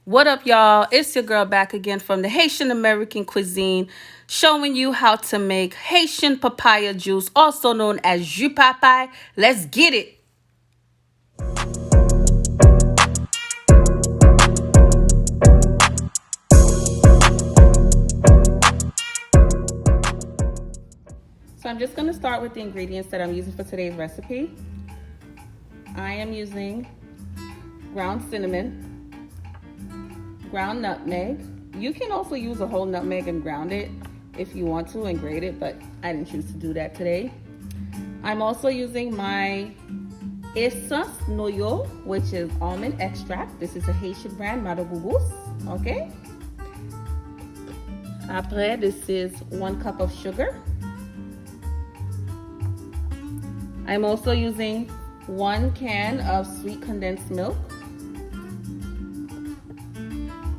What up, y'all? It's your girl back again from the Haitian American cuisine, showing you how to make Haitian papaya juice, also known as jus papaye. Let's get it. So I'm just going to start with the ingredients that I'm using for today's recipe. I am using ground cinnamon, ground nutmeg. You can also use a whole nutmeg and ground it if you want to and grate it, but I didn't choose to do that today. I'm also using my essence noyo, which is almond extract. This is a Haitian brand, Madagugous, okay? Après, this is 1 cup of sugar. I'm also using 1 can of sweet condensed milk,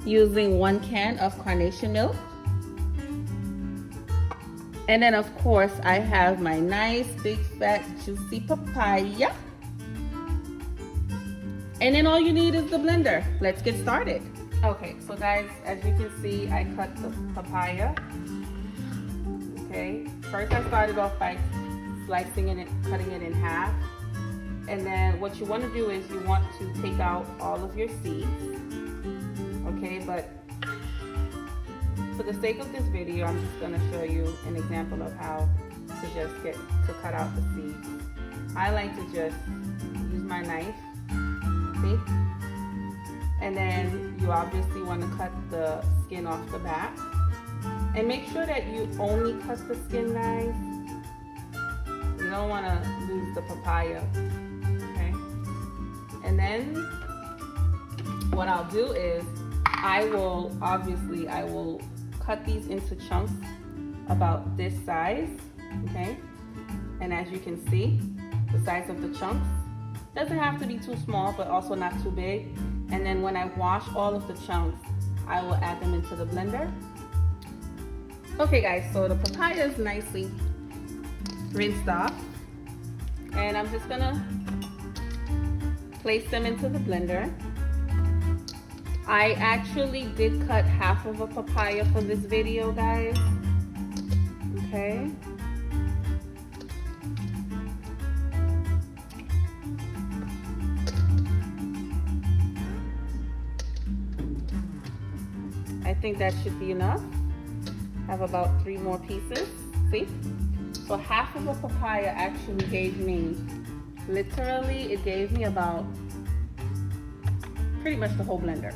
using 1 can of Carnation Milk, and then of course I have my nice big fat juicy papaya, and then all you need is the blender. Let's get started. Okay, so guys, as you can see, I cut the papaya. Okay, first I started off by slicing it, cutting it in half, and then what you want to do is you want to take out all of your seeds. Okay, but for the sake of this video, I'm just going to show you an example of how to just cut out the seeds. I like to just use my knife, see? And then you obviously want to cut the skin off the back. And make sure that you only cut the skin, guys. You don't want to lose the papaya, okay? And then what I'll do is I will cut these into chunks about this size, okay? And as you can see, the size of the chunks doesn't have to be too small, but also not too big. And then when I wash all of the chunks, I will add them into the blender. Okay guys, so the papaya is nicely rinsed off, and I'm just gonna place them into the blender. I actually did cut half of a papaya for this video, guys. Okay. I think that should be enough. I have about 3 more pieces. See? So half of a papaya actually gave me, literally, it gave me about pretty much the whole blender.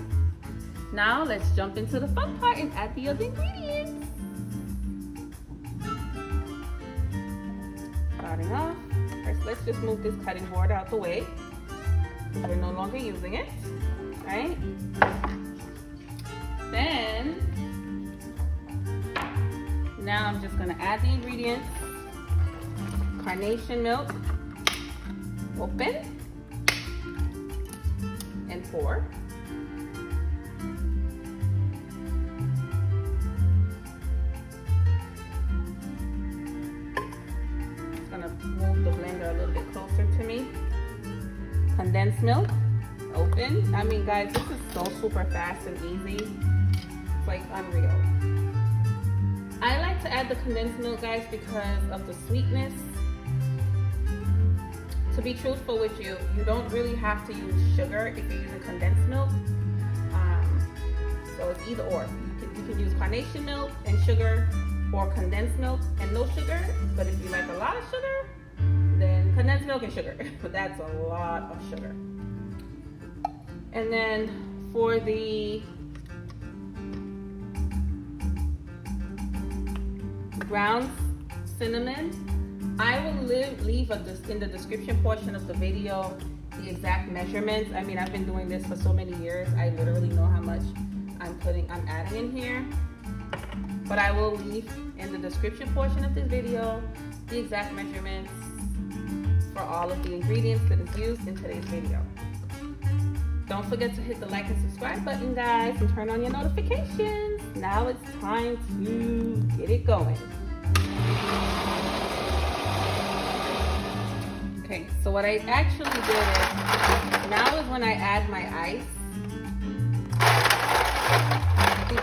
Now let's jump into the fun part and add the other ingredients. Starting off, first let's just move this cutting board out the way, because we're no longer using it, right? Then, now I'm just gonna add the ingredients. Carnation milk, open and pour. Just gonna move the blender a little bit closer to me. Condensed milk, open. I mean, guys, this is so super fast and easy. It's like unreal. I like to add the condensed milk, guys, because of the sweetness. To be truthful with you, you don't really have to use sugar if you're using condensed milk. So it's either or. You can use carnation milk and sugar, or condensed milk and no sugar. But if you like a lot of sugar, then condensed milk and sugar. But that's a lot of sugar. And then for the ground cinnamon, I will leave in the description portion of the video the exact measurements. I mean, I've been doing this for so many years. I literally know how much I'm adding in here. But I will leave in the description portion of this video the exact measurements for all of the ingredients that is used in today's video. Don't forget to hit the like and subscribe button, guys, and turn on your notifications. Now it's time to get it going. Okay, so what I actually did is, now is when I add my ice.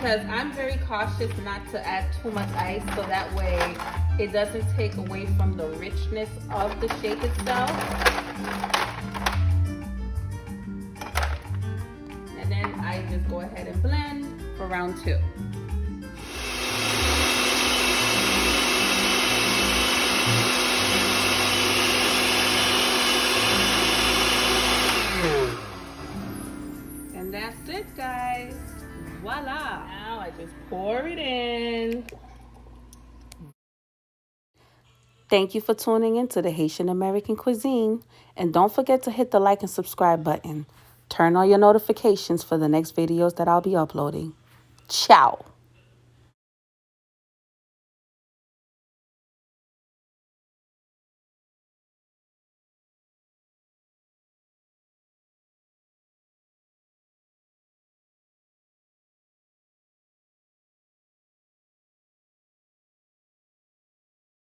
because I'm very cautious not to add too much ice, so that way it doesn't take away from the richness of the shake itself. And then I just go ahead and blend for round 2. And that's it, guys. Voila. Now I just pour it in. Thank you for tuning in to the Haitian American Cuisine. And don't forget to hit the like and subscribe button. Turn on your notifications for the next videos that I'll be uploading. Ciao.